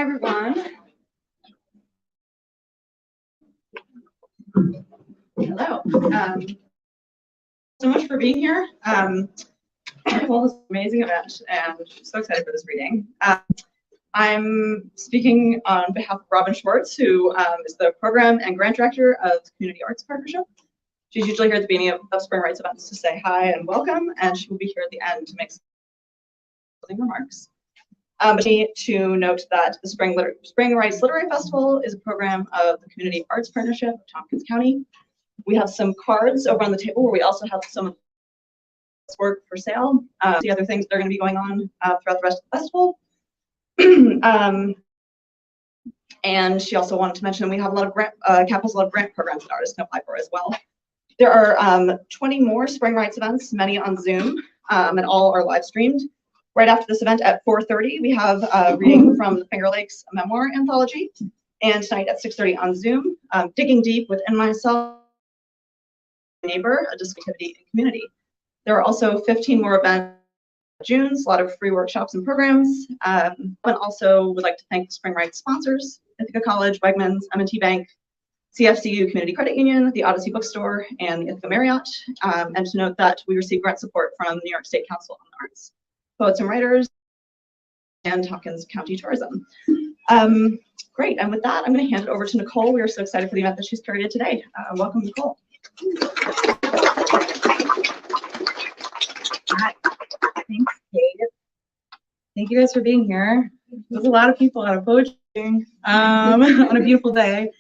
everyone. Hello. So much for being here. Well, this amazing event, and I'm so excited for this reading. I'm speaking on behalf of Robin Schwartz, who is the Program and Grant Director of the Community Arts Partnership. She's usually here at the beginning of Spring Rights events to say hi and welcome, and she will be here at the end to make some closing remarks. To note that the Spring Rights Literary Festival is a program of the Community Arts Partnership of Tompkins County. We have some cards over on the table where we also have some of this work for sale. The other things that are going to be going on throughout the rest of the festival. And she also wanted to mention we have a lot of capitalism grant programs that artists can apply for as well. There are 20 more Spring Rights events, many on Zoom, and all are live streamed. Right after this event at 4:30, we have a reading from the Finger Lakes memoir anthology, and tonight at 6:30 on Zoom, Digging Deep Within Myself, Neighbor, a Disconnectivity in Community. There are also 15 more events in June, a lot of free workshops and programs. And also would like to thank the Spring Rights sponsors, Ithaca College, Wegmans, M&T Bank, CFCU Community Credit Union, the Odyssey Bookstore, and the Ithaca Marriott. And to note that we receive grant support from the New York State Council on the Arts, Poets and Writers, and Tompkins County Tourism. Great, and with that, I'm going to hand it over to Nicole. We are so excited for the event that she's curated today. Welcome, Nicole. Hi. Thanks, Kate. Thank you guys for being here. There's a lot of people out of poetry on a beautiful day.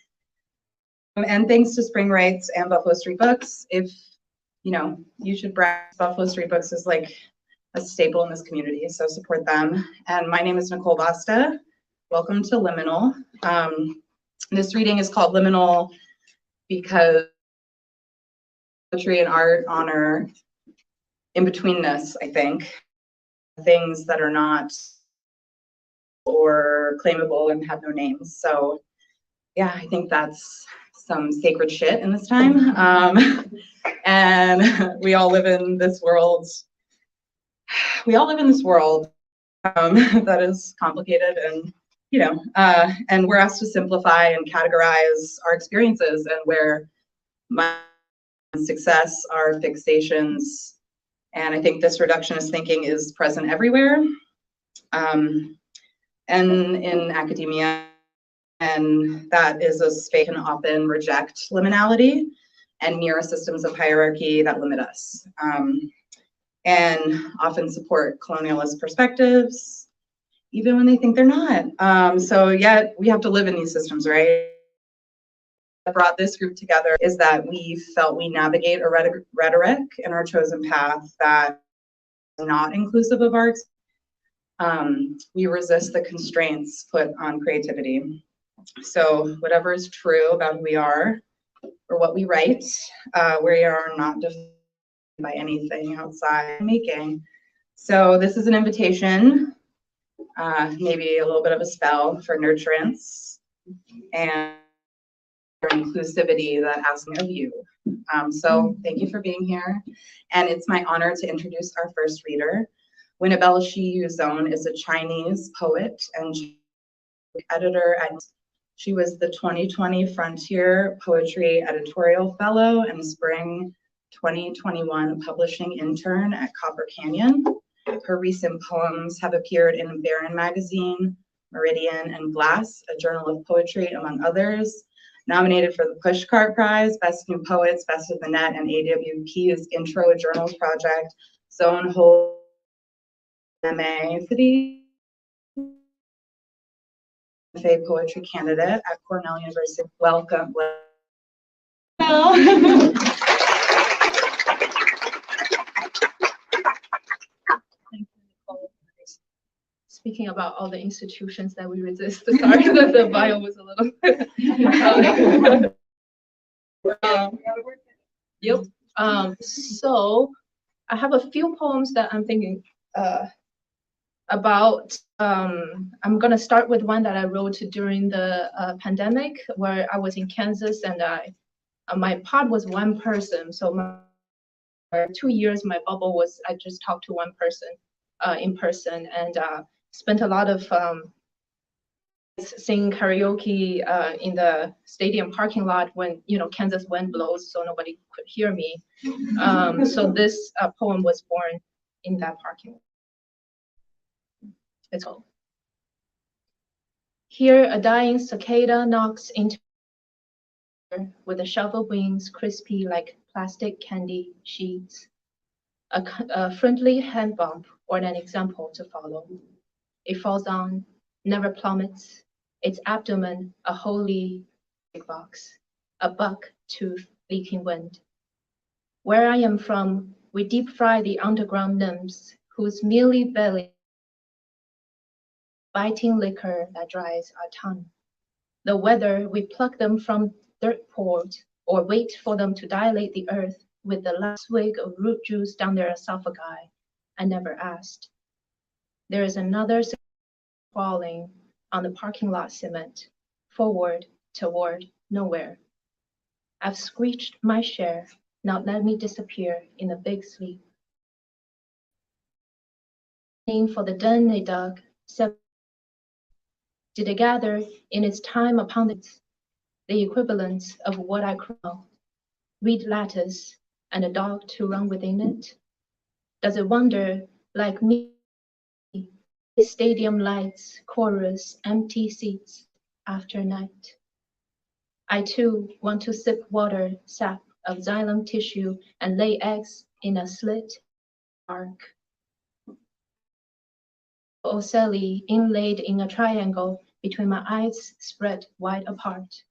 And thanks to Spring Rights and Buffalo Street Books. If, you should brag, Buffalo Street Books is like a staple in this community, so support them. And my name is Nicole Basta. Welcome to Liminal. This reading is called Liminal because poetry and art honor in-betweenness, I think. Things that are not or claimable and have no names. So yeah, I think that's some sacred shit in this time. And we all live in this world. That is complicated, and and we're asked to simplify and categorize our experiences, and where my success are fixations. And I think this reductionist thinking is present everywhere, and in academia, and that is a space that can often reject liminality and mirror systems of hierarchy that limit us. And often support colonialist perspectives, even when they think they're not. So yet we have to live in these systems, right? What brought this group together is that we felt we navigate a rhetoric in our chosen path that is not inclusive of arts. We resist the constraints put on creativity. So whatever is true about who we are or what we write, we are not defined by anything outside making. So this is an invitation, maybe a little bit of a spell for nurturance and for inclusivity that asks of you. So thank you for being here. And it's my honor to introduce our first reader. Winnabelle Shi Yuzon is a Chinese poet and editor she was the 2020 Frontier Poetry Editorial Fellow and Spring 2021 Publishing Intern at Copper Canyon. Her recent poems have appeared in Barron Magazine, Meridian, and Glass, a journal of poetry, among others. Nominated for the Pushcart Prize, Best New Poets, Best of the Net, and AWP's Intro a Journals Project, Zone Hold MA City. Poetry candidate at Cornell University. Welcome. Speaking about all the institutions that we resist. Sorry that the bio was a little. Yep. So I have a few poems that I'm thinking about. I'm gonna start with one that I wrote during the pandemic, where I was in Kansas, and my pod was one person. So for 2 years, my bubble was I just talked to one person in person, and spent a lot of sing karaoke in the stadium parking lot when Kansas wind blows, so nobody could hear me. So this poem was born in that parking lot. It's called. Here a dying cicada knocks into with the shovel wings crispy like plastic candy sheets. A friendly hand bump or an example to follow. It falls on, never plummets, its abdomen a holy box, a buck-tooth leaking wind. Where I am from, we deep fry the underground nymphs whose mealy belly biting liquor that dries our tongue. The weather, we pluck them from dirt port or wait for them to dilate the earth with the last swig of root juice down their esophagi, I never asked. There is another falling on the parking lot cement, forward, toward, nowhere. I've screeched my share, now let me disappear in a big sleep. For the den they dug, did it gather in its time upon the equivalents of what I crawl, reed lattice, and a dog to run within it? Does it wonder, like me, stadium lights, chorus, empty seats after night? I too want to sip water, sap of xylem tissue, and lay eggs in a slit arc. Ocelli inlaid in a triangle between my eyes spread wide apart.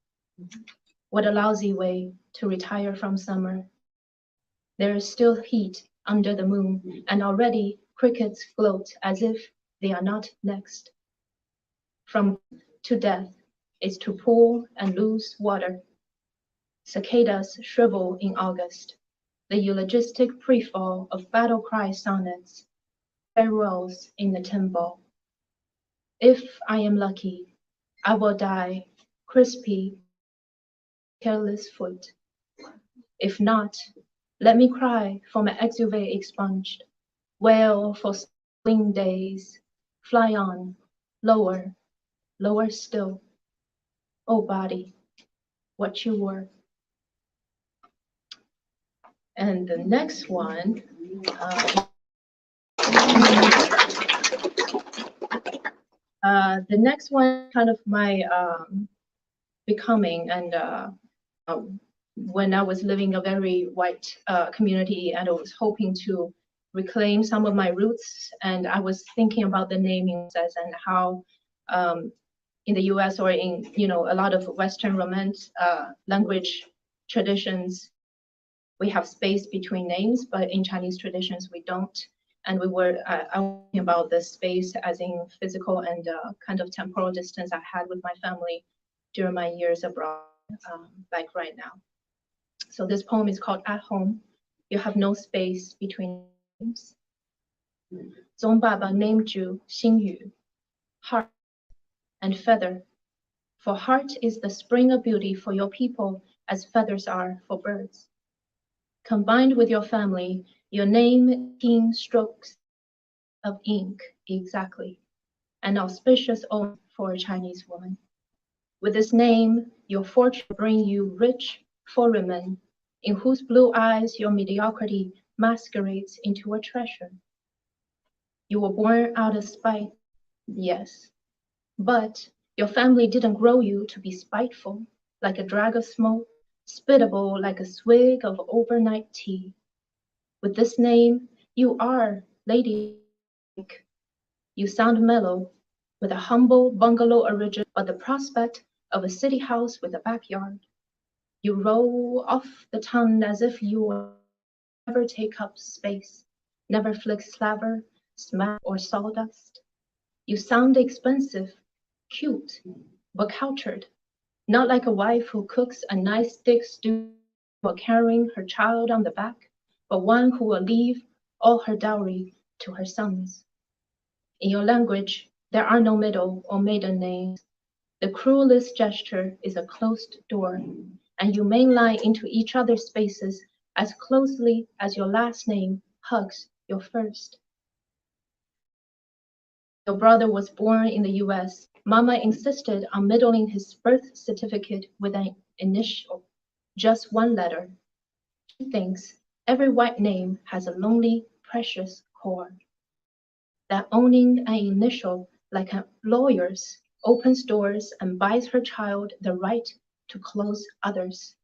What a lousy way to retire from summer. There is still heat under the moon, and already crickets gloat as if they are not next. From to death is to pool and lose water. Cicadas shrivel in August, the eulogistic pre-fall of battle cry sonnets, farewells in the timber. If I am lucky, I will die crispy, careless foot. If not, let me cry for my exuvate expunged, wail for swing days, fly on, lower, lower still. Oh body, what you were. And the next one, kind of my becoming, and when I was living a very white community, and I was hoping to reclaim some of my roots, and I was thinking about the naming process and how in the U.S. or in a lot of Western Romance language traditions, we have space between names, but in Chinese traditions we don't. And we were thinking about the space as in physical and kind of temporal distance I had with my family during my years abroad, like right now. So this poem is called At Home. You have no space between names. 宗爸爸 named you 星语, heart and feather. For heart is the spring of beauty for your people as feathers are for birds. Combined with your family, your name 18 strokes of ink exactly, an auspicious omen for a Chinese woman. With this name, your fortune will bring you rich foreign, in whose blue eyes your mediocrity masquerades into a treasure. You were born out of spite, yes, but your family didn't grow you to be spiteful, like a drag of smoke, spittable like a swig of overnight tea. With this name, you are ladylike. You sound mellow, with a humble bungalow origin, but the prospect of a city house with a backyard. You roll off the tongue as if you will never take up space, never flick slaver, smack, or sawdust. You sound expensive, cute, but cultured, not like a wife who cooks a nice thick stew while carrying her child on the back, but one who will leave all her dowry to her sons. In your language, there are no middle or maiden names. The cruelest gesture is a closed door, and you mainline into each other's spaces as closely as your last name hugs your first. Your brother was born in the US, Mama insisted on middling his birth certificate with an initial, just one letter. She thinks every white name has a lonely, precious core. That owning an initial like a lawyer's opens doors and buys her child the right to close others.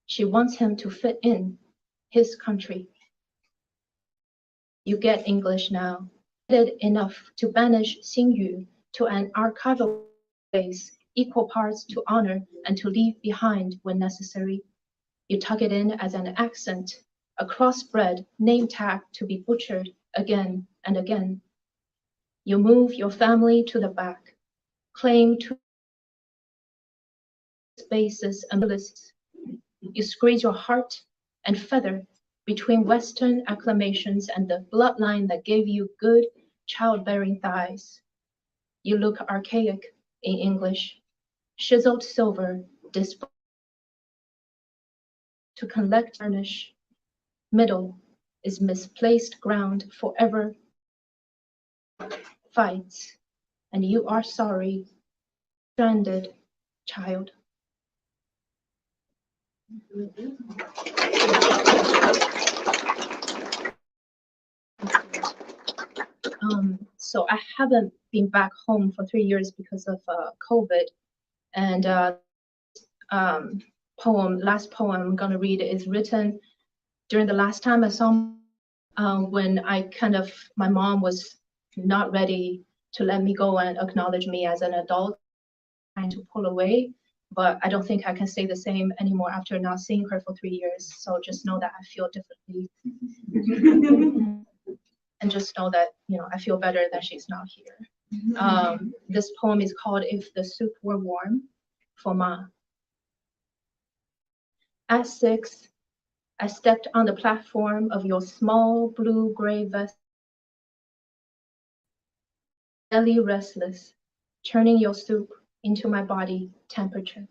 She wants him to fit in his country. You get English now. Did enough to banish Xingyu to an archival place, equal parts to honor and to leave behind when necessary. You tuck it in as an accent, a crossbred name tag to be butchered again and again. You move your family to the back, claim to spaces and lists. You squeeze your heart and feather between Western acclamations and the bloodline that gave you good childbearing thighs. You look archaic in English, chiseled silver, display to collect varnish. Middle is misplaced ground forever fights, and you are sorry, stranded child. So I haven't been back home for 3 years because of COVID, and last poem I'm gonna read is written during the last time I saw when my mom was not ready to let me go and acknowledge me as an adult, trying to pull away. But I don't think I can say the same anymore after not seeing her for 3 years. So just know that I feel differently. And just know that, I feel better that she's not here. This poem is called If the Soup Were Warm, for Ma. At 6, I stepped on the platform of your small blue-gray vest, belly restless, churning your soup into my body temperature.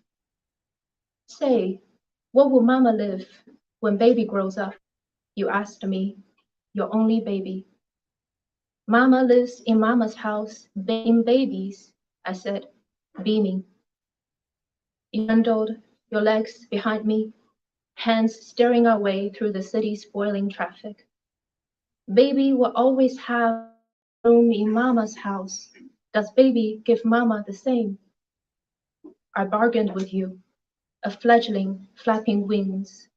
Say, what will Mama live when baby grows up? You asked me, your only baby. Mama lives in Mama's house, being babies, I said, beaming. You bundled your legs behind me, hands steering our way through the city's boiling traffic. Baby will always have room in Mama's house. Does baby give Mama the same? I bargained with you, a fledgling flapping wings.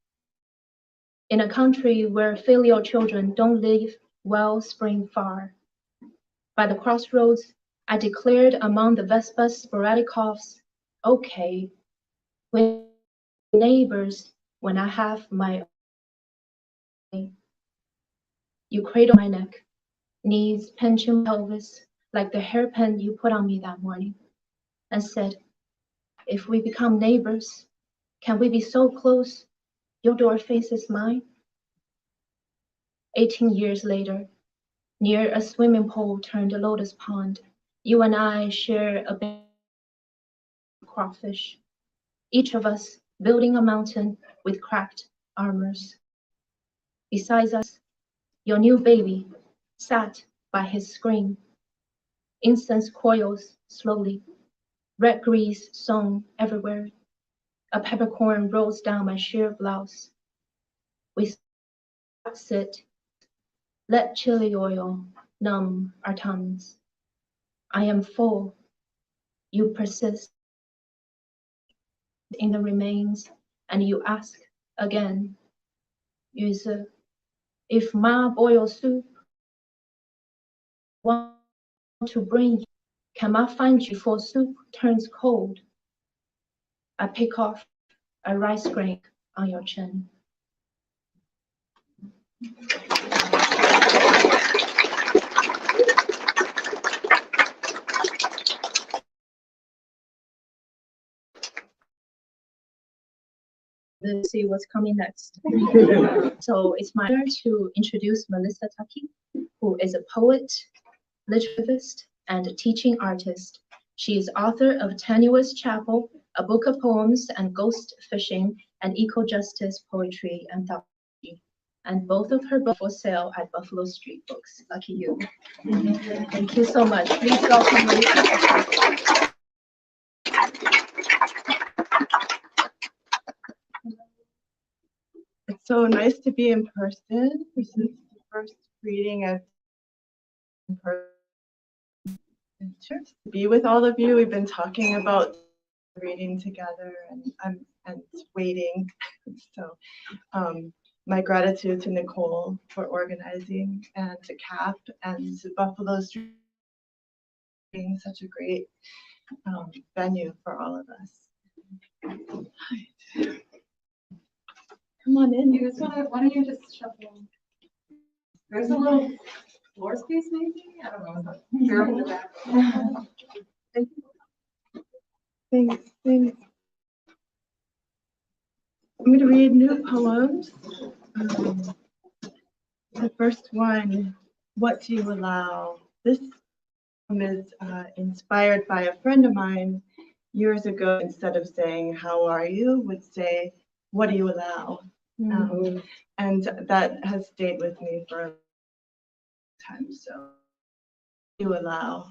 In a country where filial children don't live well spring far. By the crossroads, I declared among the Vespa's sporadic coughs, okay, with neighbors when I have my own. You cradle my neck, knees pinching pelvis like the hairpin you put on me that morning, and said, if we become neighbors, can we be so close your door faces mine? 18 years later, near a swimming pool turned lotus pond, you and I share a big crawfish, each of us building a mountain with cracked armors. Besides us, your new baby sat by his screen. Incense coils slowly, red grease sewn everywhere. A peppercorn rolls down my sheer blouse. We sit, let chili oil numb our tongues. I am full, you persist in the remains, and you ask again, Yuzi, if Ma boils soup, want to bring you, can Ma find you before soup turns cold? I pick off a rice grain on your chin. Let's see what's coming next. So it's my honor to introduce Melissa Tuckey, who is a poet, liturgist, and a teaching artist. She is author of Tenuous Chapel, a book of poems and ghost fishing and eco-justice poetry anthology. and both of her books for sale at Buffalo Street Books. Lucky you. Thank you so much. Please welcome Lisa. It's so nice to be in person. This is the first reading I've in person. Just to be with all of you. We've been talking about reading together, and waiting. So, my gratitude to Nicole for organizing, and to Cap and to Buffalo Street being such a great venue for all of us. Come on in. You just why don't you just shuffle? There's a little floor space, maybe? I don't know. Terrible with that. Thanks. I'm going to read new poems. The first one, What Do You Allow? This poem is inspired by a friend of mine years ago. Instead of saying, how are you, would say, what do you allow? And that has stayed with me for a long time. So, what do you allow?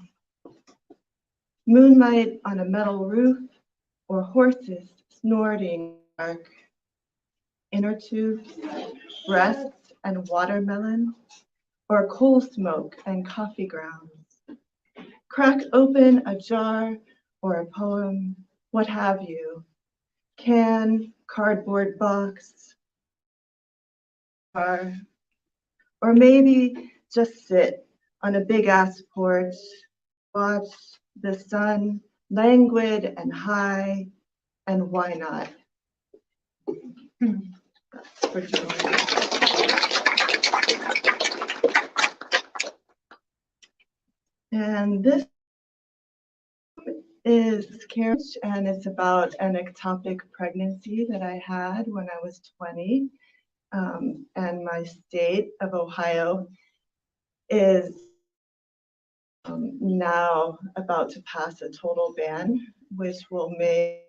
Moonlight on a metal roof, or horses snorting dark, inner tubes, breasts and watermelon, or coal smoke and coffee grounds. Crack open a jar or a poem, what have you, can, cardboard box, bar, or maybe just sit on a big ass porch, watch the sun languid and high, and why not? That's for joy. And this is Carriage, and it's about an ectopic pregnancy that I had when I was 20. And my state of Ohio is now about to pass a total ban, which will make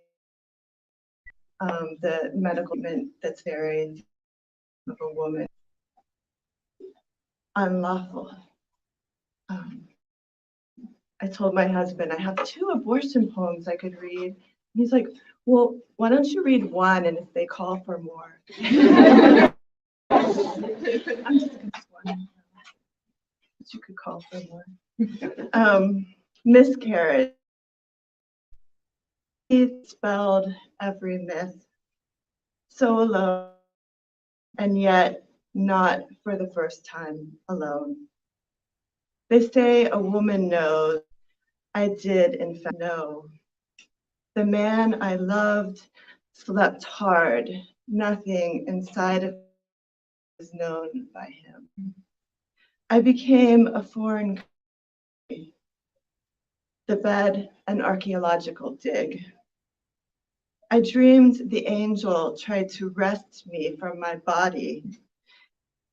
the medical treatment that's very of a woman unlawful. I told my husband I have 2 abortion poems I could read. He's like, well, why don't you read one, and if they call for more. I'm just gonna one. But you could call for more. Miscarriage. He spelled every myth. So alone, and yet not for the first time alone. They say a woman knows. I did in fact know. The man I loved slept hard. Nothing inside of me was known by him. I became a foreign country. The bed, an archaeological dig. I dreamed the angel tried to wrest me from my body,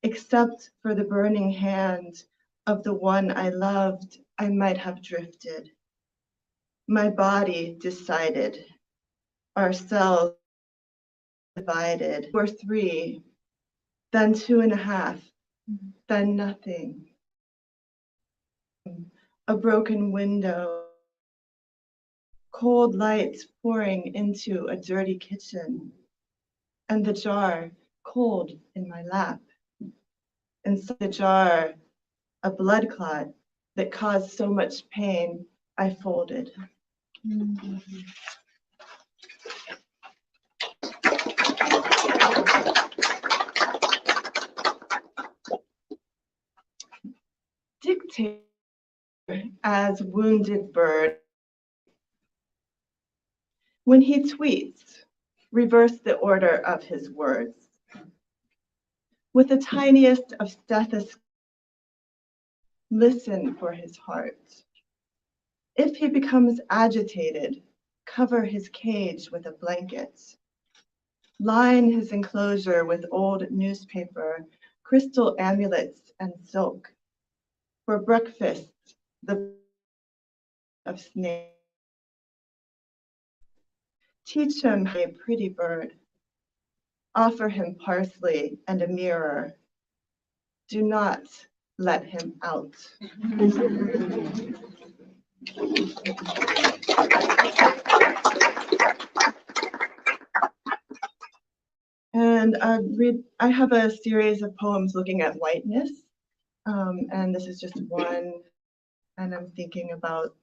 except for the burning hand of the one I loved, I might have drifted. My body decided, our cells divided. Or 3, then 2.5, then nothing. A broken window, cold lights pouring into a dirty kitchen, and the jar cold in my lap. Inside the jar, a blood clot that caused so much pain, I folded. Dictator as wounded bird. When he tweets, reverse the order of his words. With the tiniest of stethoscopes, listen for his heart. If he becomes agitated, cover his cage with a blanket. Line his enclosure with old newspaper, crystal amulets, and silk. For breakfast, the of snake. Teach him a pretty bird. Offer him parsley and a mirror Do not let him out. And I have a series of poems looking at whiteness, and this is just one, and I'm thinking about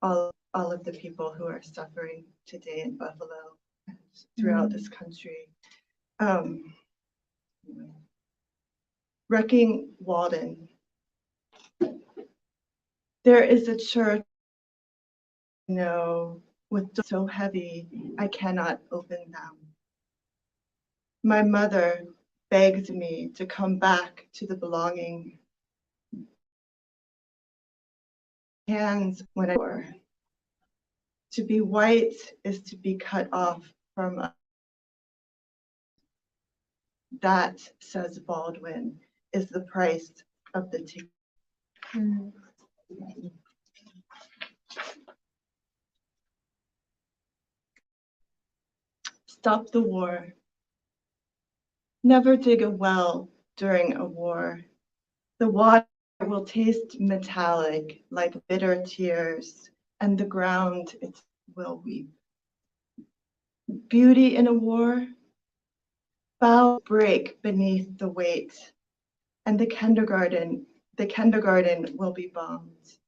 all of the people who are suffering today in Buffalo and throughout this country. Wrecking Walden. There is a church, no, with doors so heavy I cannot open them. My mother begged me to come back to the belonging hands when I were. To be white is to be cut off from that, says Baldwin, is the price of the ticket. Stop the war. Never dig a well during a war. The water will taste metallic like bitter tears, and the ground it will weep. Beauty in a war, bow break beneath the weight, and the kindergarten will be bombed,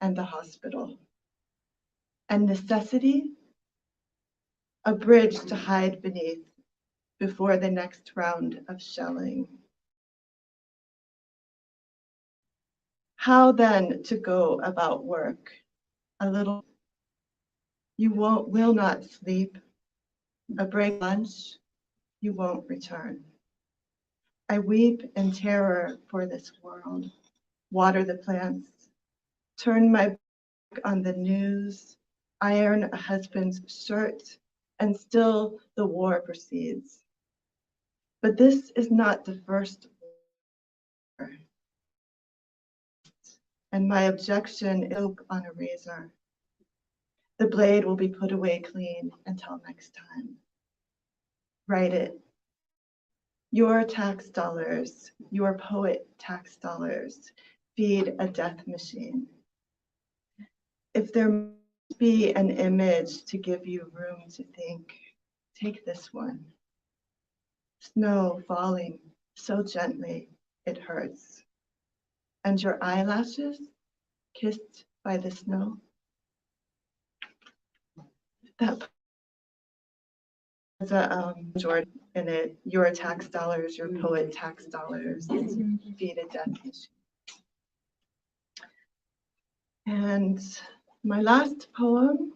and the hospital. And necessity, a bridge to hide beneath before the next round of shelling. How then to go about work? A little, you will not sleep. A break lunch, you won't return. I weep in terror for this world. Water the plants, turn my back on the news, iron a husband's shirt, and still the war proceeds. But this is not the first war. And my objection is hope on a razor. The blade will be put away clean until next time. Write it. Your tax dollars, your poet tax dollars, feed a death machine. If there must be an image to give you room to think, take this one. Snow falling so gently it hurts. And your eyelashes kissed by the snow. That has a Jordan in it. Your tax dollars, your poet tax dollars, feed a death machine. And my last poem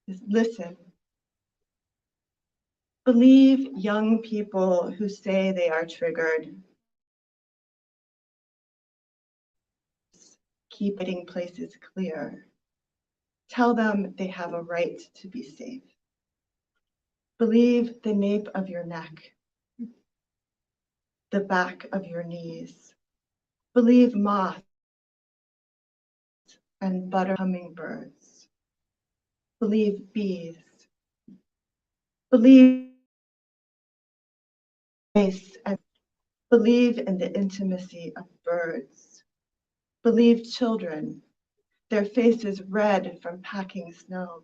is Listen. Believe young people who say they are triggered. Keep getting places clear. Tell them they have a right to be safe. Believe the nape of your neck, the back of your knees. Believe moths and butter hummingbirds. Believe bees. Believe space and believe in the intimacy of birds. Believe children, their faces red from packing snow.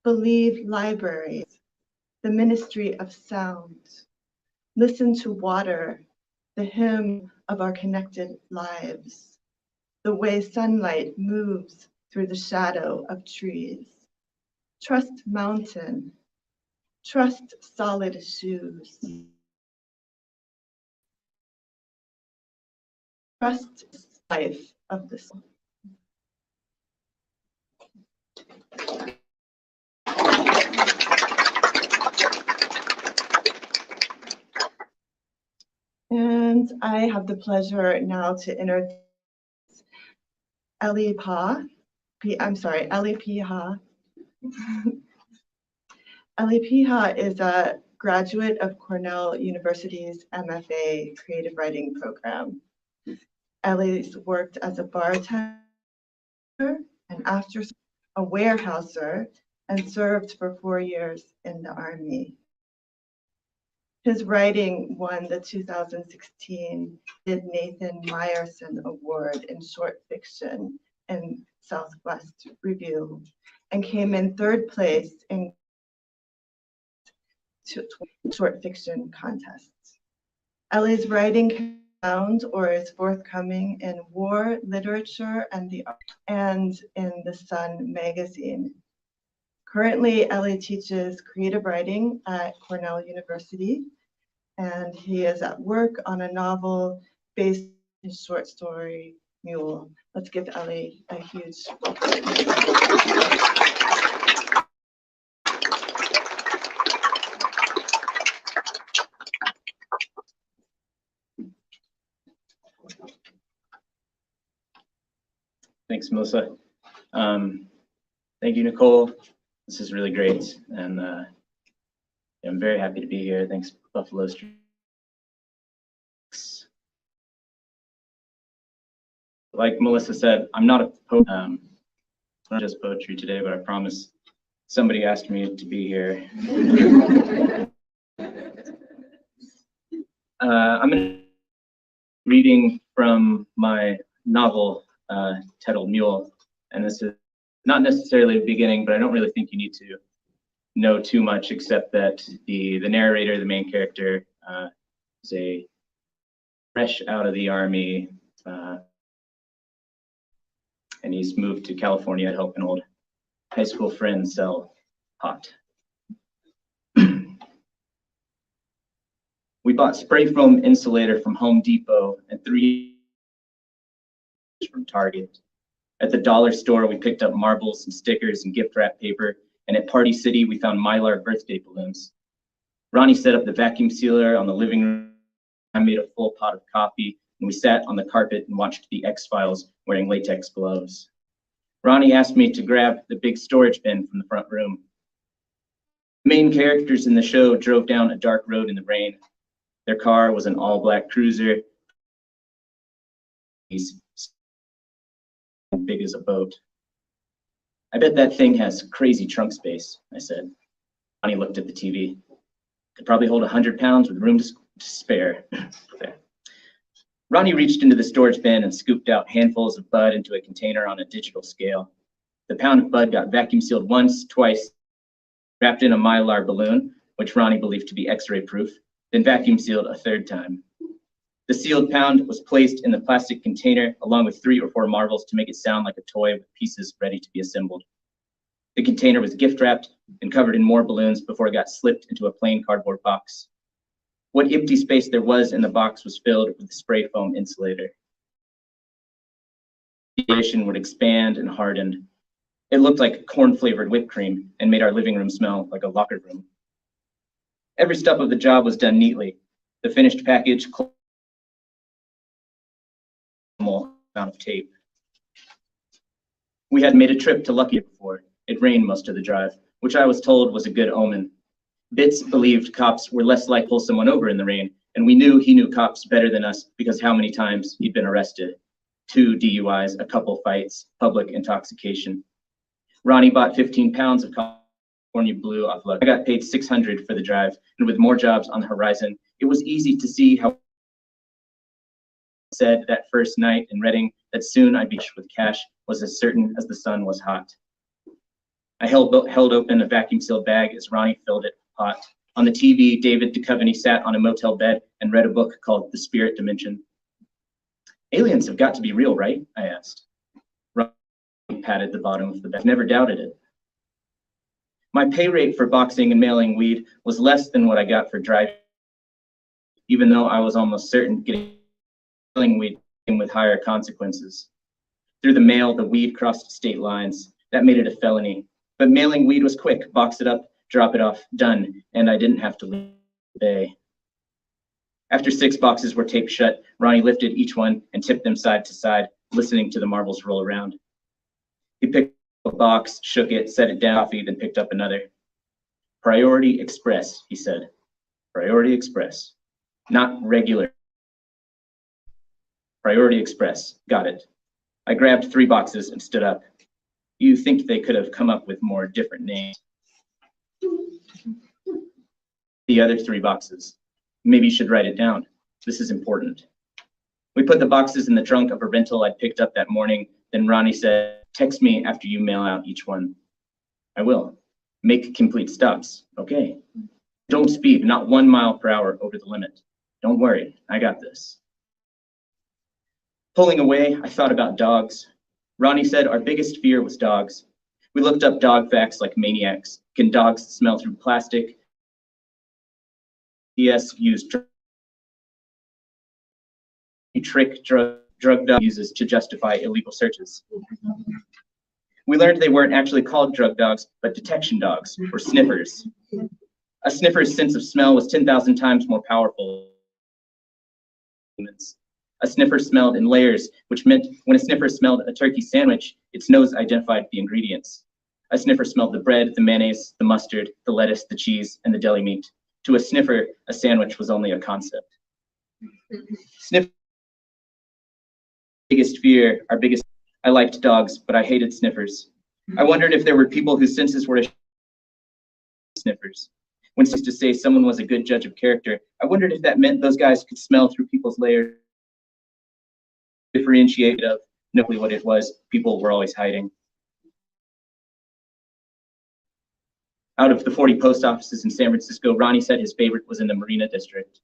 Believe libraries, the ministry of sound. Listen to water, the hymn of our connected lives. The way sunlight moves through the shadow of trees. Trust mountain, trust solid shoes. Trust life of the soul. And I have the pleasure now to introduce Ellie Pa. Ellie Piha. Ellie Piha is a graduate of Cornell University's MFA Creative Writing program. Ellie's worked as a bartender and after a warehouser and served for 4 years in the Army. His writing won the 2016 Nathan Meyerson Award in short fiction in Southwest Review and came in third place in short fiction contests. Ellie's writing can be found or is forthcoming in War, Literature, and in The Sun magazine. Currently, Ellie teaches creative writing at Cornell University, and he is at work on a novel based on his short story, Mule. Let's give Ellie a huge welcome. Thanks, Melissa. Thank you, Nicole. This is really great, and I'm very happy to be here. Thanks, Buffalo Street. Like Melissa said, I'm not a poet. Not just poetry today, but I promise somebody asked me to be here. I'm reading from my novel titled Mule, and this is not necessarily the beginning, but I don't really think you need to know too much except that the narrator, the main character, is a fresh out of the army, and he's moved to California to help an old high school friend sell pot. We bought spray foam insulator from Home Depot and 3 from Target. At the dollar store, we picked up marbles and stickers and gift wrap paper, and at Party City, we found Mylar birthday balloons. Ronnie set up the vacuum sealer on the living room. I made a full pot of coffee, and we sat on the carpet and watched the X-Files wearing latex gloves. Ronnie asked me to grab the big storage bin from the front room. The main characters in the show drove down a dark road in the rain. Their car was an all-black cruiser. He's big as a boat. I bet that thing has crazy trunk space, I said. Ronnie looked at the TV. Could probably hold 100 pounds with room to spare. There. Ronnie reached into the storage bin and scooped out handfuls of bud into a container on a digital scale. The pound of bud got vacuum sealed once, twice, wrapped in a Mylar balloon, which Ronnie believed to be X-ray proof, then vacuum sealed a third time. The sealed pound was placed in the plastic container along with 3 or 4 marbles to make it sound like a toy with pieces ready to be assembled. The container was gift wrapped and covered in more balloons before it got slipped into a plain cardboard box. What empty space there was in the box was filled with the spray foam insulator. The insulation would expand and harden. It looked like corn-flavored whipped cream and made our living room smell like a locker room. Every step of the job was done neatly. The finished package amount of tape. We had made a trip to Lucky before. It rained most of the drive, which I was told was a good omen. Bitts believed cops were less likely to pull someone over in the rain, and we knew he knew cops better than us because how many times he'd been arrested. 2 DUIs, a couple fights, public intoxication. Ronnie bought 15 pounds of California blue off Lucky. I got paid $600 for the drive, and with more jobs on the horizon, it was easy to see how said that first night in Reading that soon I'd be with cash was as certain as the sun was hot. I held open a vacuum-sealed bag as Ronnie filled it hot. On the TV, David Duchovny sat on a motel bed and read a book called The Spirit Dimension. Aliens have got to be real, right? I asked. Ronnie patted the bottom of the bed. Never doubted it. My pay rate for boxing and mailing weed was less than what I got for driving, even though I was almost certain getting weed came with higher consequences. Through the mail, the weed crossed state lines. That made it a felony. But mailing weed was quick. Box it up, drop it off, done. And I didn't have to leave the bay. After 6 boxes were taped shut, Ronnie lifted each one and tipped them side to side, listening to the marbles roll around. He picked up a box, shook it, set it down, then picked up another. Priority Express, he said. Priority Express. Not regular. Priority Express. Got it. I grabbed 3 boxes and stood up. You think they could have come up with more different names. The other 3 boxes. Maybe you should write it down. This is important. We put the boxes in the trunk of a rental I'd picked up that morning. Then Ronnie said, text me after you mail out each one. I will. Make complete stops. Okay. Don't speed, not 1 mile per hour over the limit. Don't worry, I got this. Pulling away, I thought about dogs. Ronnie said our biggest fear was dogs. We looked up dog facts like maniacs. Can dogs smell through plastic? Yes, use trick drug dog uses to justify illegal searches. We learned they weren't actually called drug dogs, but detection dogs, or sniffers. A sniffer's sense of smell was 10,000 times more powerful than humans. A sniffer smelled in layers, which meant when a sniffer smelled a turkey sandwich, its nose identified the ingredients. A sniffer smelled the bread, the mayonnaise, the mustard, the lettuce, the cheese, and the deli meat. To a sniffer, a sandwich was only a concept. Sniffer, biggest fear, our biggest. I liked dogs, but I hated sniffers. I wondered if there were people whose senses were sniffers. When used to say someone was a good judge of character, I wondered if that meant those guys could smell through people's layers, differentiate of knowing what it was people were always hiding. Out of the 40 post offices in San Francisco, Ronnie said his favorite was in the Marina District.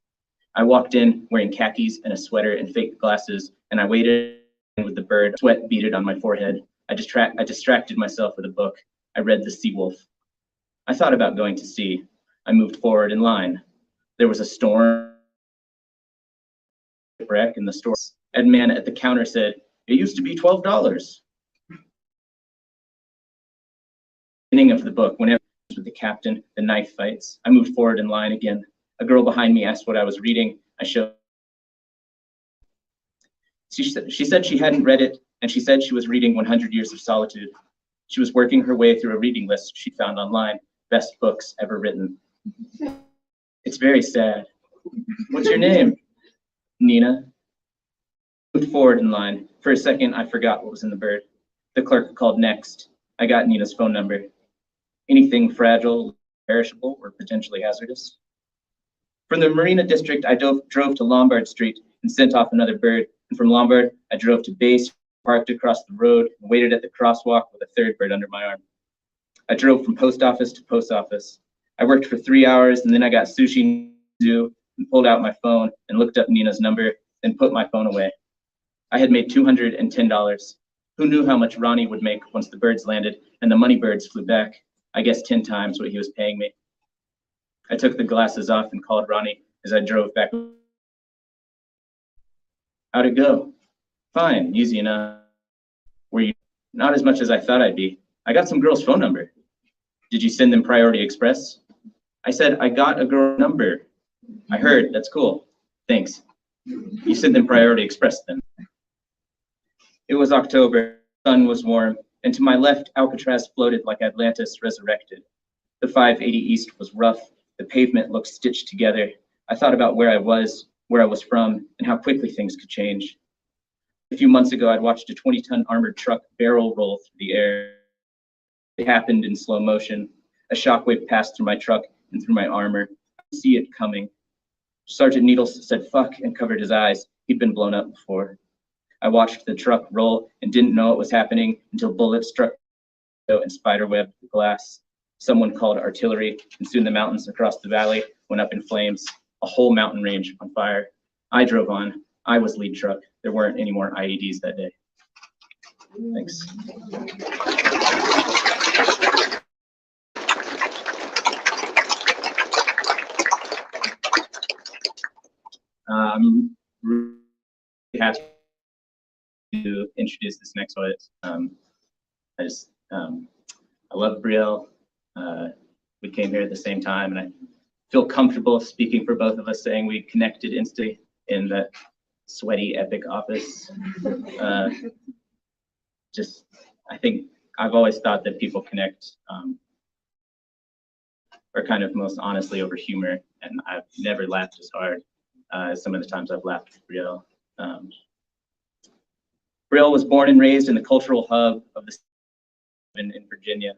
I walked in wearing khakis and a sweater and fake glasses, and I waited with the bird, sweat beaded on my forehead. I distracted myself with a book. I read The Sea Wolf. I thought about going to sea. I moved forward in line. There was a storm. Wreck in the store. A man at the counter said, "It used to be $12. Beginning of the book, whenever I was with the captain, the knife fights. I moved forward in line again. A girl behind me asked what I was reading. I showed. She said she hadn't read it, and she said she was reading 100 Years of Solitude. She was working her way through a reading list she found online, best books ever written. It's very sad. What's your name? Nina. Moved forward in line. For a second, I forgot what was in the bird. The clerk called next. I got Nina's phone number. Anything fragile, perishable, or potentially hazardous? From the Marina District, I drove to Lombard Street and sent off another bird. And from Lombard, I drove to Base, parked across the road, and waited at the crosswalk with a third bird under my arm. I drove from post office to post office. I worked for 3 hours, and then I got sushi zoo and pulled out my phone and looked up Nina's number, then put my phone away. I had made $210. Who knew how much Ronnie would make once the birds landed and the money birds flew back? I guess 10 times what he was paying me. I took the glasses off and called Ronnie as I drove back. How'd it go? Fine, easy enough. Were you? Not as much as I thought I'd be. I got some girl's phone number. Did you send them Priority Express? I said, I got a girl number. I heard, that's cool. Thanks. You sent them Priority Express then. It was October, the sun was warm, and to my left, Alcatraz floated like Atlantis resurrected. The 580 East was rough, the pavement looked stitched together. I thought about where I was from, and how quickly things could change. A few months ago, I'd watched a 20-ton armored truck barrel roll through the air. It happened in slow motion. A shockwave passed through my truck and through my armor. I could see it coming. Sergeant Needles said, "Fuck," and covered his eyes. He'd been blown up before. I watched the truck roll and didn't know it was happening until bullets struck and spiderwebbed the glass. Someone called artillery, and soon the mountains across the valley went up in flames, a whole mountain range on fire. I drove on. I was lead truck. There weren't any more IEDs that day. Thanks. I'm really happy to introduce this next one. I love Brielle. We came here at the same time, and I feel comfortable speaking for both of us, saying we connected instantly in that sweaty, epic office. I think I've always thought that people connect or kind of most honestly over humor, and I've never laughed as hard as some of the times I've laughed with Brielle. Brielle was born and raised in the cultural hub of the in Virginia.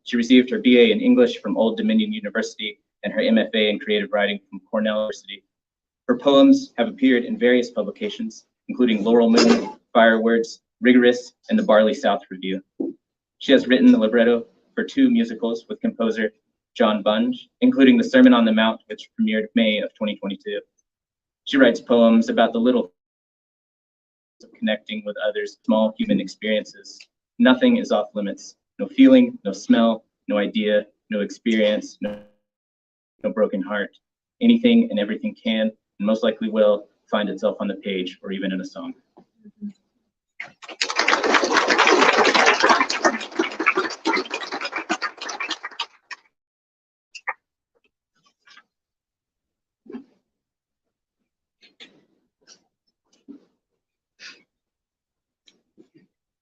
She received her BA in English from Old Dominion University and her MFA in creative writing from Cornell University Her poems have appeared in various publications, including Laurel Moon, Firewords, Rigorous, and the Barley South Review. She has written the libretto for 2 musicals with composer John Bunge, including The Sermon on the Mount, which premiered May of 2022. She writes poems about the little of connecting with others, small human experiences. Nothing is off limits. No feeling, no smell, no idea, no experience, no broken heart. Anything and everything can, and most likely will, find itself on the page or even in a song.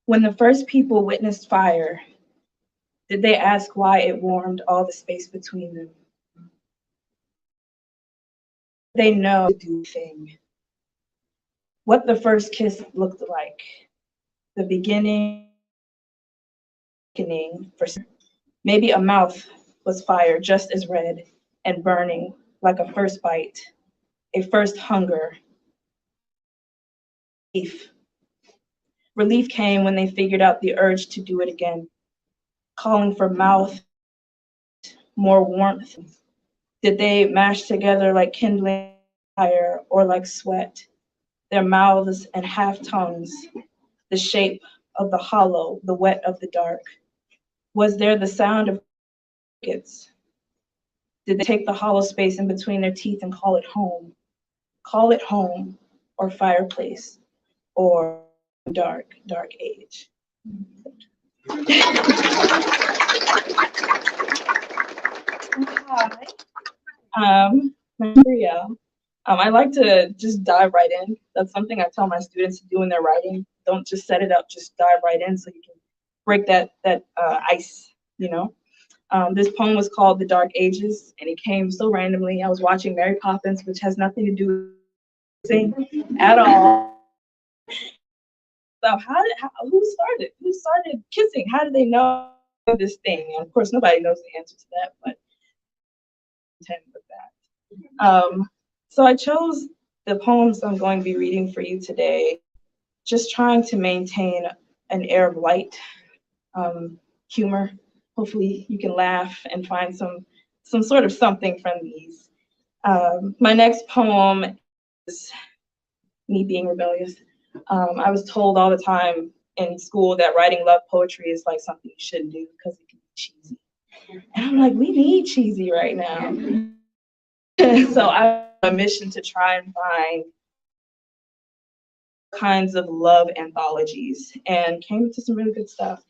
When the first people witnessed fire, did they ask why it warmed all the space between them? They know the do thing. What the first kiss looked like. The beginning for maybe a mouth was fire just as red and burning like a first bite, a first hunger. Relief came when they figured out the urge to do it again, calling for mouth, more warmth. Did they mash together like kindling fire or like sweat, their mouths and half tongues, the shape of the hollow, the wet of the dark? Was there the sound of crickets? Did they take the hollow space in between their teeth and call it home? Call it home or fireplace or dark, dark age. Hi, Maria. I like to just dive right in. That's something I tell my students to do when they're writing. Don't just set it up, just dive right in so you can break that ice, you know. This poem was called The Dark Ages, and it came so randomly. I was watching Mary Poppins, which has nothing to do with at all. So who started kissing? How did they know this thing? And of course, nobody knows the answer to that, but intend with that. So I chose the poems I'm going to be reading for you today, just trying to maintain an air of light, humor. Hopefully you can laugh and find some sort of something from these. My next poem is me being rebellious. I was told all the time in school that writing love poetry is like something you shouldn't do because it can be cheesy. And I'm like, we need cheesy right now. So I have a mission to try and find kinds of love anthologies and came to some really good stuff.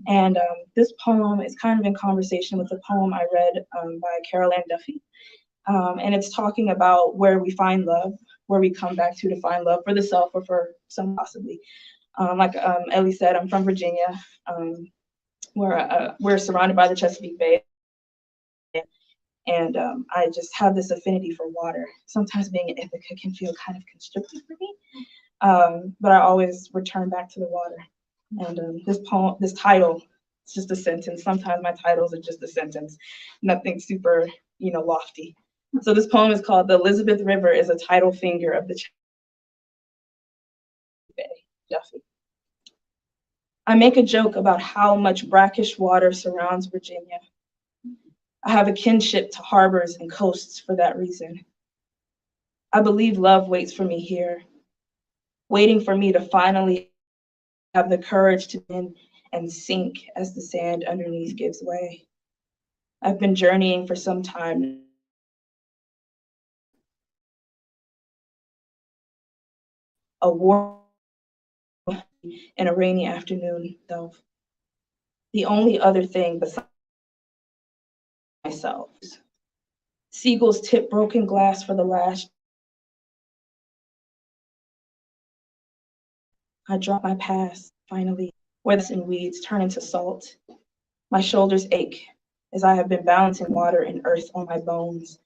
And this poem is kind of in conversation with a poem I read by Carol Ann Duffy. And it's talking about where we find love, where we come back to find love for the self or for some possibly. Like Ellie said, I'm from Virginia, where we're surrounded by the Chesapeake Bay. And I just have this affinity for water. Sometimes being in Ithaca can feel kind of constricted for me, but I always return back to the water. And this title, it's just a sentence. Sometimes my titles are just a sentence, nothing super, lofty. So this poem is called "The Elizabeth River is a Tidal Finger of the Chesapeake Bay." Duffy. I make a joke about how much brackish water surrounds Virginia. I have a kinship to harbors and coasts for that reason. I believe love waits for me here, waiting for me to finally have the courage to bend and sink as the sand underneath gives way. I've been journeying for some time. A war in a rainy afternoon, though. The only other thing besides myself. Seagulls tip broken glass for the last. I drop my past, finally, where this and weeds turn into salt. My shoulders ache as I have been balancing water and earth on my bones,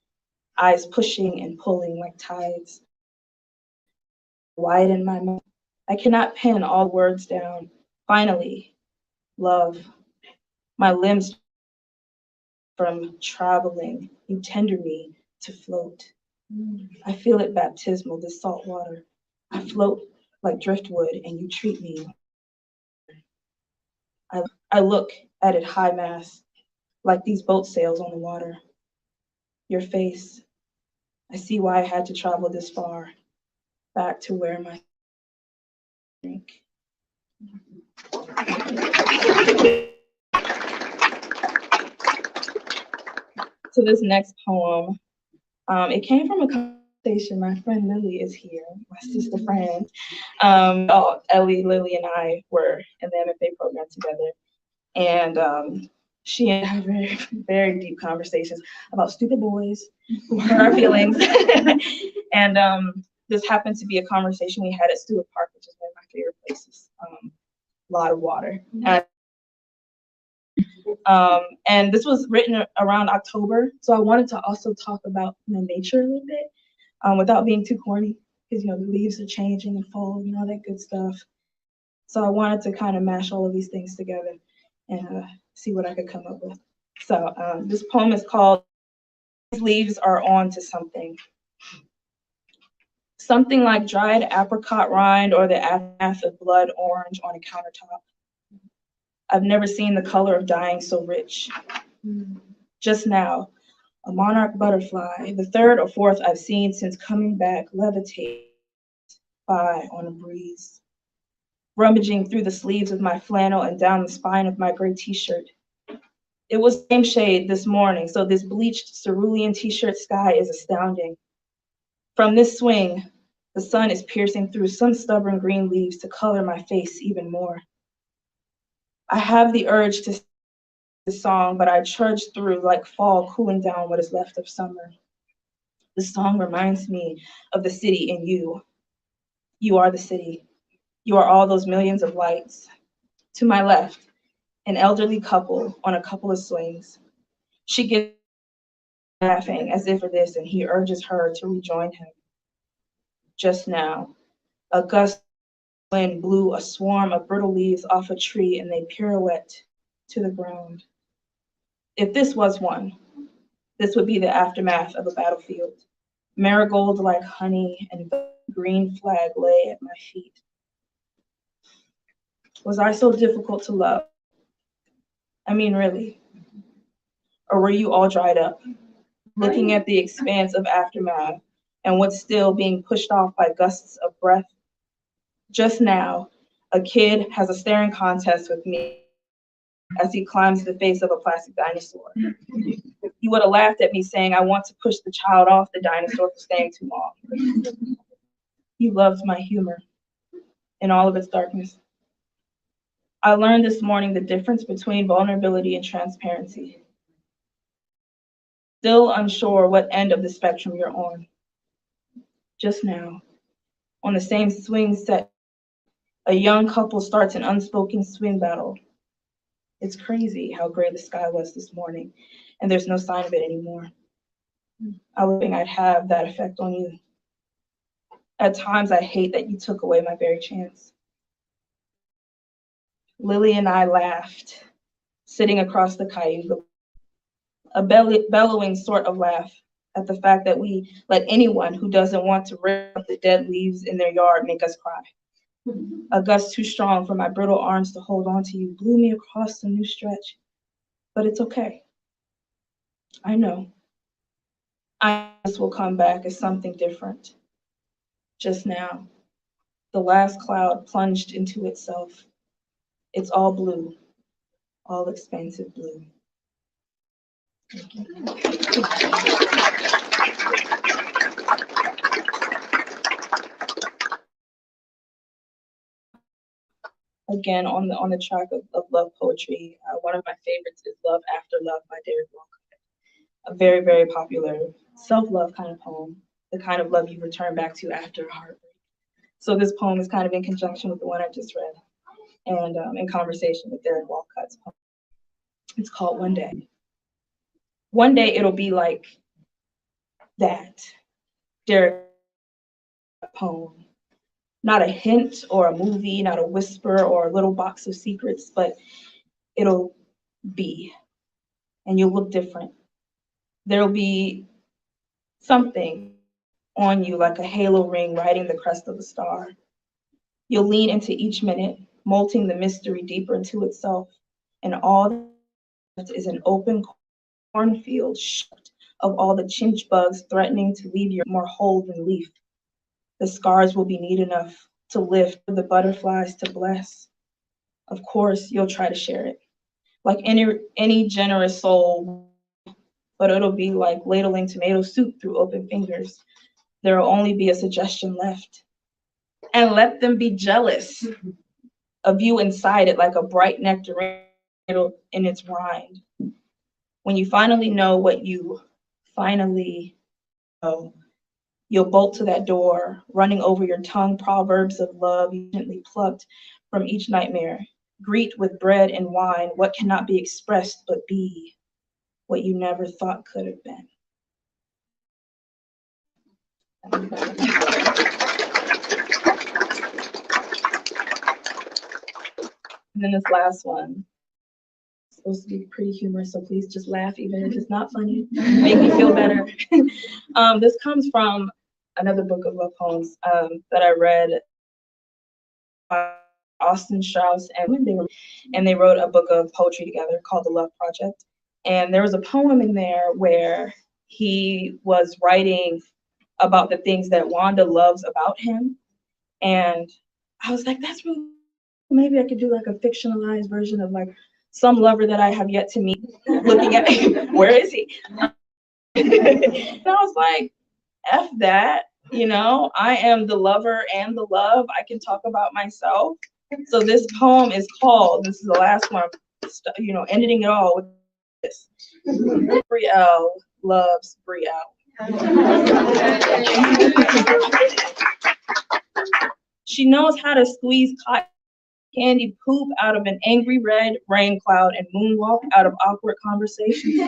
eyes pushing and pulling like tides. Wide in my mouth. I cannot pin all words down. Finally, love. My limbs from traveling, you tender me to float. I feel it baptismal, this salt water. I float like driftwood and you treat me. I look at it high mast, like these boat sails on the water. Your face, I see why I had to travel this far, back to where my drink. So this next poem, it came from a conversation. My friend Lily is here, my sister friend. Ellie, Lily, and I were in the MFA program together. And she and I had very, very deep conversations about stupid boys who hurt our feelings. And this happened to be a conversation we had at Stewart Park, which is one of my favorite places. A lot of water. And this was written around October, so I wanted to also talk about nature a little bit without being too corny, because the leaves are changing and fall, all that good stuff. So I wanted to kind of mash all of these things together and see what I could come up with. So this poem is called "These Leaves Are On to Something." Something like dried apricot rind or the aftermath of blood orange on a countertop. I've never seen the color of dying so rich. Just now, a monarch butterfly, the third or fourth I've seen since coming back, levitate by on a breeze, rummaging through the sleeves of my flannel and down the spine of my gray t-shirt. It was the same shade this morning, so this bleached cerulean t-shirt sky is astounding. From this swing, the sun is piercing through some stubborn green leaves to color my face even more. I have the urge to sing this song, but I trudge through like fall cooling down what is left of summer. The song reminds me of the city in you. You are the city. You are all those millions of lights. To my left, an elderly couple on a couple of swings. She gets laughing as if for this, and he urges her to rejoin him. Just now, a gust of wind blew a swarm of brittle leaves off a tree and they pirouette to the ground. If this was one, this would be the aftermath of a battlefield. Marigold like honey and the green flag lay at my feet. Was I so difficult to love? I mean, really? Or were you all dried up, looking at the expanse of aftermath and what's still being pushed off by gusts of breath? Just now, a kid has a staring contest with me as he climbs the face of a plastic dinosaur. He would have laughed at me saying, I want to push the child off the dinosaur for staying too long. He loves my humor in all of its darkness. I learned this morning the difference between vulnerability and transparency. Still unsure what end of the spectrum you're on. Just now, on the same swing set, a young couple starts an unspoken swing battle. It's crazy how gray the sky was this morning, and there's no sign of it anymore. I was hoping I'd have that effect on you. At times, I hate that you took away my very chance. Lily and I laughed, sitting across the Cayuga, a bellowing sort of laugh at the fact that we let anyone who doesn't want to rip up the dead leaves in their yard make us cry. A gust too strong for my brittle arms to hold on to you blew me across the new stretch, but it's okay. I know. This will come back as something different. Just now, the last cloud plunged into itself. It's all blue, all expansive blue. Thank you. Again, on the track of love poetry, one of my favorites is Love After Love by Derek Walcott. A very, very popular self-love kind of poem, the kind of love you return back to after heartbreak. So this poem is kind of in conjunction with the one I just read and in conversation with Derek Walcott's poem. It's called One Day. One day it'll be like that, Derek poem. Not a hint or a movie, not a whisper or a little box of secrets, but it'll be, and you'll look different. There'll be something on you like a halo ring riding the crest of a star. You'll lean into each minute, molting the mystery deeper into itself, and all that is an open cornfield stripped of all the chinch bugs threatening to leave you more whole than leaf. The scars will be neat enough to lift, the butterflies to bless. Of course, you'll try to share it, like any generous soul, but it'll be like ladling tomato soup through open fingers. There will only be a suggestion left. And let them be jealous of you inside it like a bright nectarine in its rind. When you finally know what you finally know, you'll bolt to that door, running over your tongue proverbs of love gently plucked from each nightmare. Greet with bread and wine what cannot be expressed but be what you never thought could have been. And then this last one, it's supposed to be pretty humorous, so please just laugh even if it's not funny. Make me feel better. This comes from another book of love poems that I read by Austin Strauss, and they wrote a book of poetry together called The Love Project. And there was a poem in there where he was writing about the things that Wanda loves about him. And I was like, that's really, maybe I could do like a fictionalized version of like some lover that I have yet to meet, looking at, where is he? And I was like, F that, you know, I am the lover and the love. I can talk about myself. So this poem is called, this is the last one, you know, ending it all with this. Brielle loves Brielle. She knows how to squeeze cotton candy poop out of an angry red rain cloud and moonwalk out of awkward conversations.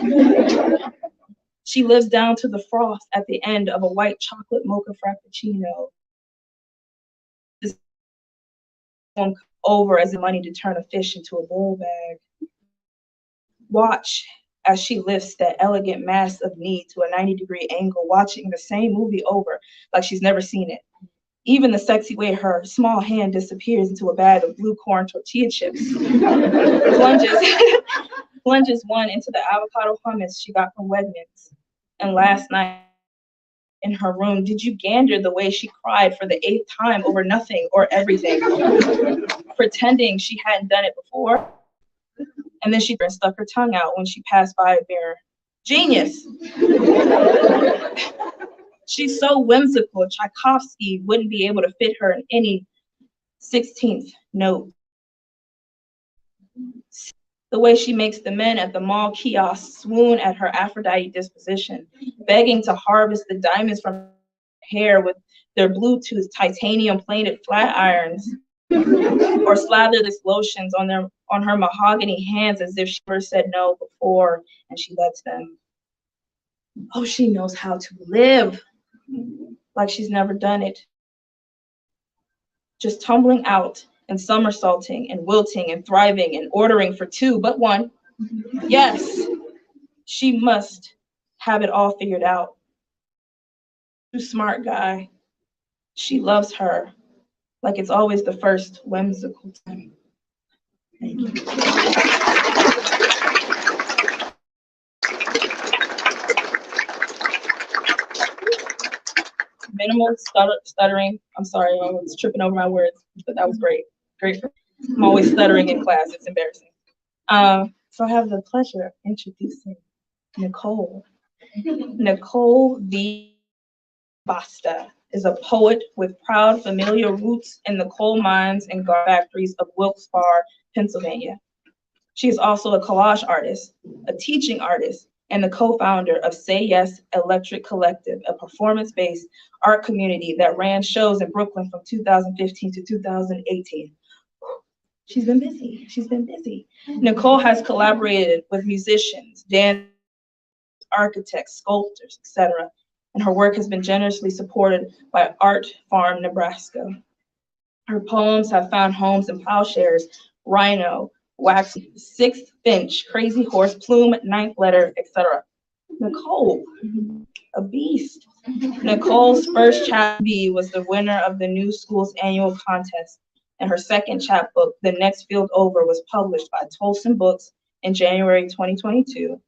She lives down to the froth at the end of a white chocolate mocha frappuccino. This one over as the money to turn a fish into a bowl bag. Watch as she lifts that elegant mass of need to a 90-degree angle, watching the same movie over like she's never seen it. Even the sexy way her small hand disappears into a bag of blue corn tortilla chips, plunges one into the avocado hummus she got from Wegmans. And last night in her room, did you gander the way she cried for the 8th time over nothing or everything, pretending she hadn't done it before? And then she stuck her tongue out when she passed by a mirror. Genius. She's so whimsical, Tchaikovsky wouldn't be able to fit her in any 16th note. The way she makes the men at the mall kiosk swoon at her Aphrodite disposition, begging to harvest the diamonds from her hair with their Bluetooth titanium plated flat irons, or slather this lotions on her mahogany hands as if she never said no before and she lets them. Oh, she knows how to live like she's never done it. Just tumbling out and somersaulting and wilting and thriving and ordering for 2 but 1. Yes, she must have it all figured out. Too smart guy. She loves her like it's always the first whimsical time. Thank you. Minimal stuttering. I'm sorry, I was tripping over my words, but that was great. Great. I'm always stuttering in class. It's embarrassing. So I have the pleasure of introducing Nicole. Nicole V. Basta is a poet with proud familial roots in the coal mines and gar factories of Wilkes-Barre, Pennsylvania. She is also a collage artist, a teaching artist, and the co-founder of Say Yes Electric Collective, a performance-based art community that ran shows in Brooklyn from 2015 to 2018. She's been busy. Nicole has collaborated with musicians, dancers, architects, sculptors, etc. And her work has been generously supported by Art Farm, Nebraska. Her poems have found homes in Plowshares, Rhino, Wax, 6th Finch, Crazy Horse, Plume, 9th Letter, etc. Nicole, a beast. Nicole's first chapbook was the winner of the New School's annual contest, and her second chapbook, The Next Field Over, was published by Tolson Books in January 2022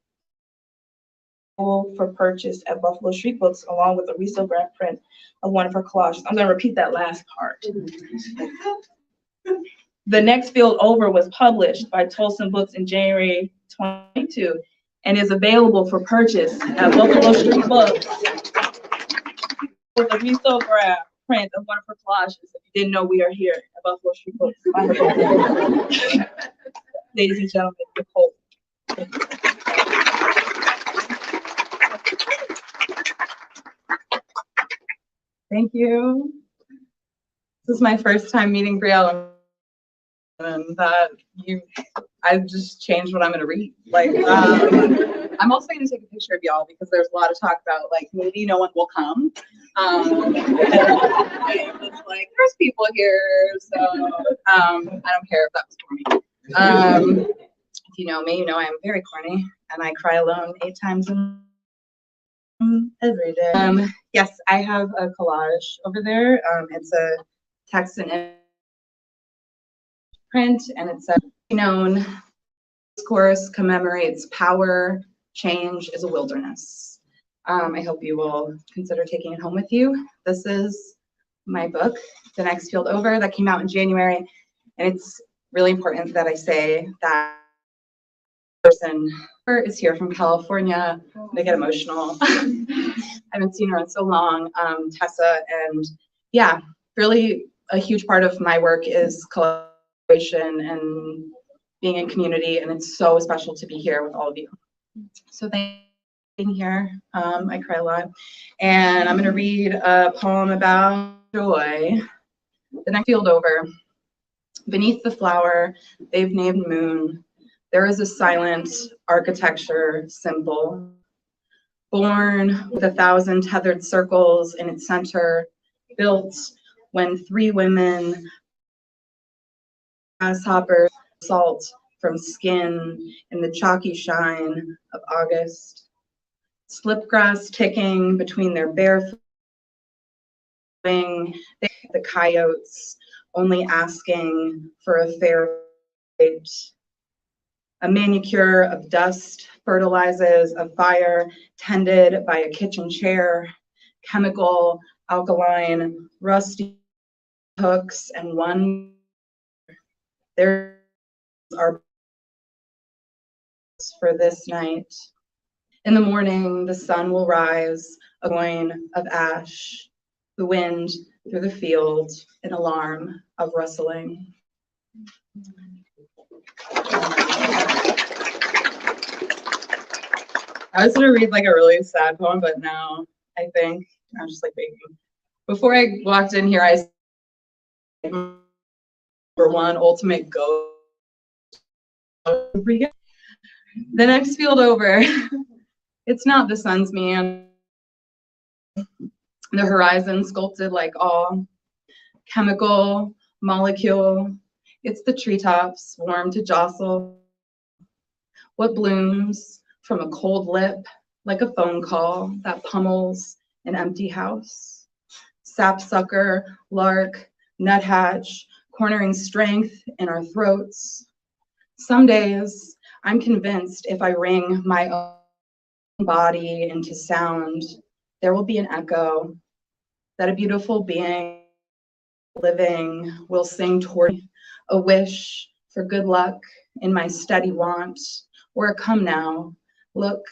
for purchase at Buffalo Street Books, along with a resale grant print of one of her collages. I'm going to repeat that last part. The Next Field Over was published by Tolson Books in January 2022 and is available for purchase at Buffalo Street Books with a resale grant print of one of her collages. If you didn't know, we are here at Buffalo Street Books. Ladies and gentlemen, Nicole. Thank you. This is my first time meeting Brielle, and I just changed what I'm gonna read. Like, I'm also gonna take a picture of y'all because there's a lot of talk about like maybe no one will come. It's like there's people here, so I don't care if that was corny. If you know me, you know I am very corny, and I cry alone 8 times every day. Yes, I have a collage over there. It's a text and image print, and it's known. This course commemorates power. Change is a wilderness. I hope you will consider taking it home with you. This is my book, The Next Field Over, that came out in January, and it's really important that I say that person is here from California. They get emotional. I haven't seen her in so long, Tessa, and yeah, really a huge part of my work is collaboration and being in community, and it's so special to be here with all of you. So thank you for being here. I cry a lot, and I'm gonna read a poem about joy. The Next Field Over. Beneath the flower they've named moon, there is a silent architecture simple, born with 1,000 tethered circles in its center, built when 3 women, grasshoppers, salt from skin in the chalky shine of August, slipgrass ticking between their bare feet, the coyotes only asking for a fair fate. A manicure of dust fertilizes a fire tended by a kitchen chair, chemical, alkaline, rusty hooks, and one. There are for this night. In the morning, the sun will rise, a coin of ash, the wind through the field, an alarm of rustling. I was gonna read like a really sad poem, but now I think I'm just like baking. Before I walked in here, I for one ultimate go. The Next Field Over. It's not the sun's man. The horizon sculpted like all chemical molecule. It's the treetops warm to jostle. What blooms from a cold lip like a phone call that pummels an empty house. Sapsucker, lark, nuthatch, cornering strength in our throats. Some days I'm convinced if I wring my own body into sound, there will be an echo that a beautiful being living will sing toward me, a wish for good luck in my steady want, or a come now, look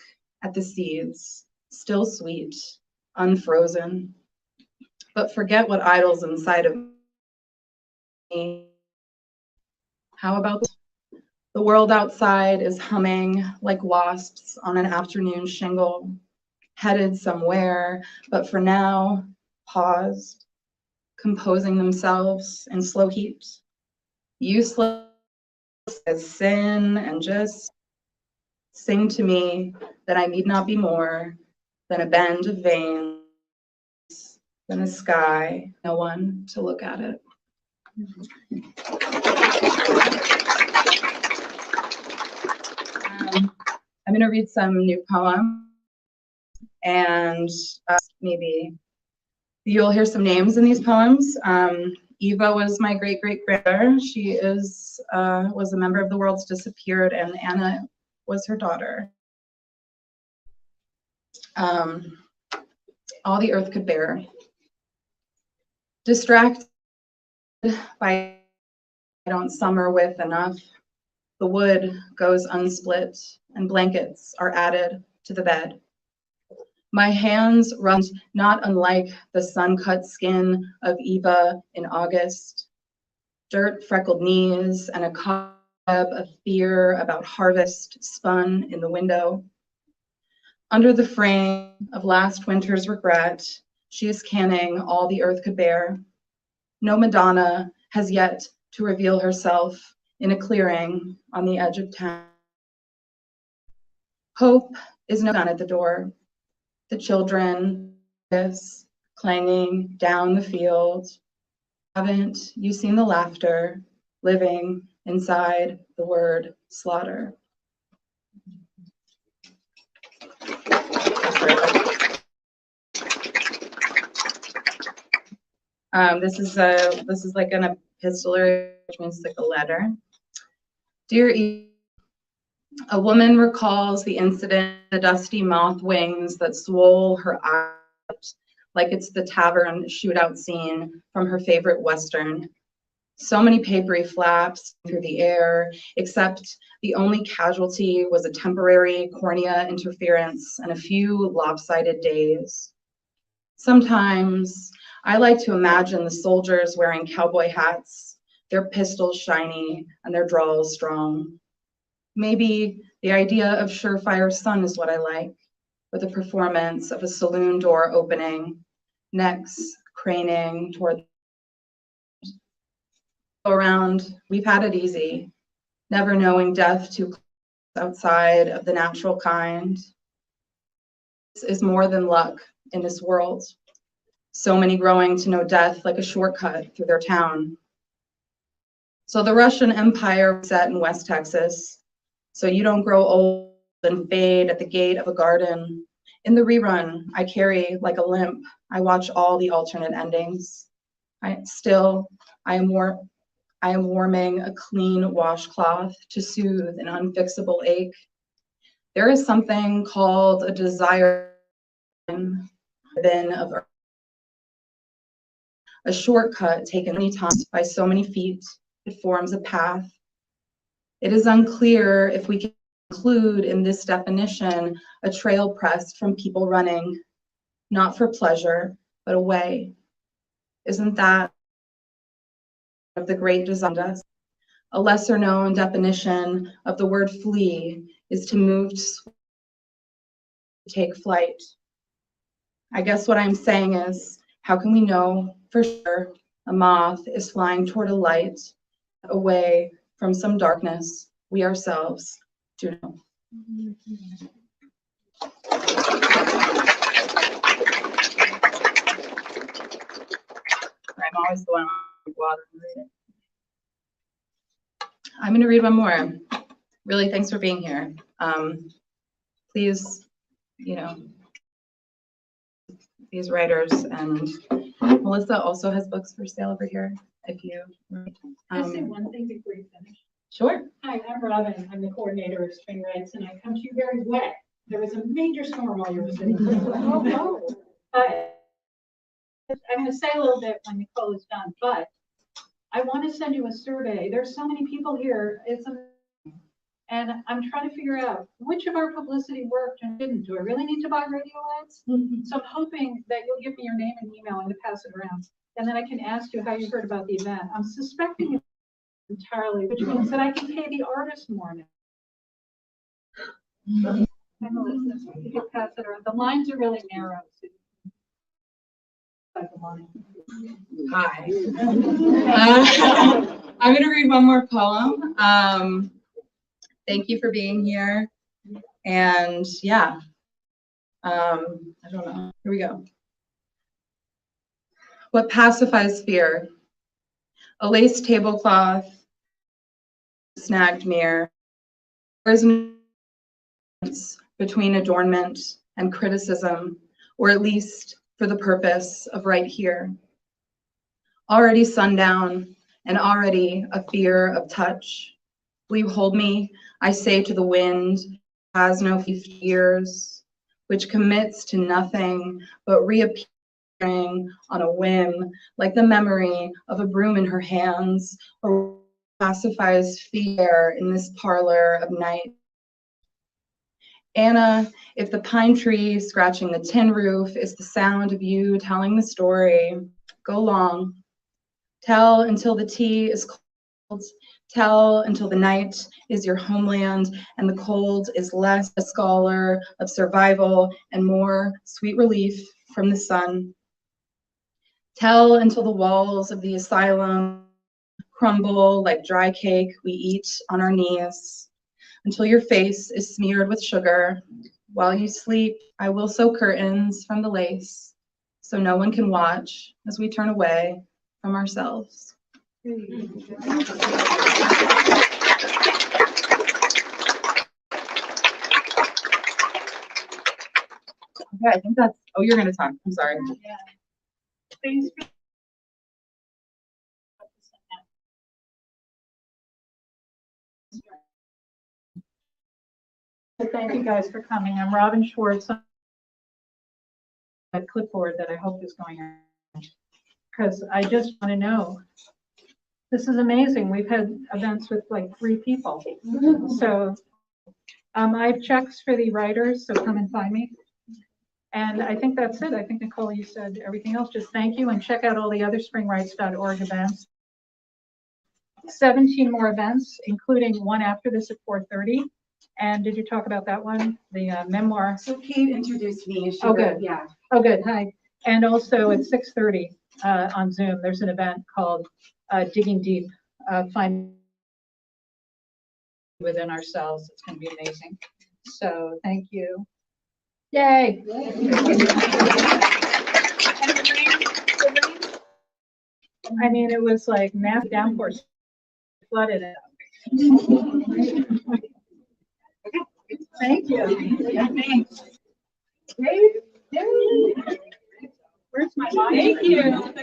at the seeds, still sweet, unfrozen. But forget what idles inside of me. How about the world outside is humming like wasps on an afternoon shingle, headed somewhere, but for now, paused, composing themselves in slow heat, useless as sin, and just sing to me that I need not be more than a bend of veins, than a sky, no one to look at it. I'm going to read some new poems. And maybe you'll hear some names in these poems. Eva was my great-great-grandmother. She was a member of the World's Disappeared, and Anna was her daughter. All the earth could bear. Distracted by I don't summer with enough, the wood goes unsplit and blankets are added to the bed. My hands run not unlike the sun-cut skin of Eva in August, dirt-freckled knees and a cobweb of fear about harvest spun in the window. Under the frame of last winter's regret, she is canning all the earth could bear. No Madonna has yet to reveal herself in a clearing on the edge of town. Hope is no gun at the door. The children is clanging down the field. Haven't you seen the laughter living inside the word slaughter? This is like an epistolary, which means like a letter. Dear Eve, a woman recalls the incident, the dusty moth wings that swole her eyes like it's the tavern shootout scene from her favorite Western. So many papery flaps through the air, except the only casualty was a temporary cornea interference and a few lopsided days. Sometimes I like to imagine the soldiers wearing cowboy hats, their pistols shiny and their drawls strong. Maybe the idea of surefire sun is what I like, with the performance of a saloon door opening, necks craning toward around. We've had it easy, never knowing death too close outside of the natural kind. This is more than luck in this world. So many growing to know death like a shortcut through their town. So the Russian Empire was set in West Texas. So you don't grow old and fade at the gate of a garden. In the rerun, I carry like a limp. I watch all the alternate endings. I am warming a clean washcloth to soothe an unfixable ache. There is something called a desire within of earth. A shortcut taken many times by so many feet, it forms a path. It is unclear if we can include in this definition a trail pressed from people running, not for pleasure, but away. Isn't that of the great design? A lesser known definition of the word flee is to move, to take flight. I guess what I'm saying is, how can we know for sure a moth is flying toward a light, away from some darkness we ourselves do know? I'm always the one on water and read it. I'm going to read one more. Really, thanks for being here. Please, these writers, and Melissa also has books for sale over here. If you, Can I say one thing before you finish? Sure. Hi, I'm Robin. I'm the coordinator of Spring Rights, and I come to you very wet. There was a major storm while you were sitting here. Oh, no. I'm going to say a little bit when Nicole is done, but I want to send you a survey. There's so many people here. And I'm trying to figure out which of our publicity worked and didn't. Do I really need to buy radio ads? So I'm hoping that you'll give me your name and email. I'm going to pass it around. And then I can ask you how you heard about the event. I'm suspecting it entirely, which means that I can pay the artist more now. You can pass it around. The lines are really narrow. So Hi. I'm going to read one more poem. Thank you for being here. And yeah, I don't know. Here we go. What pacifies fear? A lace tablecloth, snagged mirror. There's no difference between adornment and criticism, or at least for the purpose of right here. Already sundown and already a fear of touch. Will you hold me? I say to the wind, has no fears, which commits to nothing but reappearing on a whim, like the memory of a broom in her hands, or pacifies fear in this parlor of night. Anna, if the pine tree scratching the tin roof is the sound of you telling the story, go long. Tell until the tea is cold. Tell until the night is your homeland and the cold is less a scholar of survival and more sweet relief from the sun. Tell until the walls of the asylum crumble like dry cake we eat on our knees. Until your face is smeared with sugar. While you sleep, I will sew curtains from the lace so no one can watch as we turn away from ourselves. Okay, I think that's, oh, you're gonna talk, I'm sorry. Please. Thank you guys for coming. I'm Robin Schwartz. A clipboard that I hope is going on, because I just want to know. This is amazing. We've had events with like 3 people. So I have checks for the writers, so come and find me. And I think that's it. I think, Nicole, you said everything else. Just thank you and check out all the other springrights.org events. 17 more events, including one after this at 4:30. And did you talk about that one? The memoir? So Kate introduced me. Oh, good. Yeah. Oh, good. Hi. And also at 6:30 on Zoom, there's an event called Digging Deep, Find Within Ourselves. It's going to be amazing. So thank you. Yay. I mean, it was like massive downpours, flooded it. Thank you. Yeah, thanks. Where's my mic? Thank you.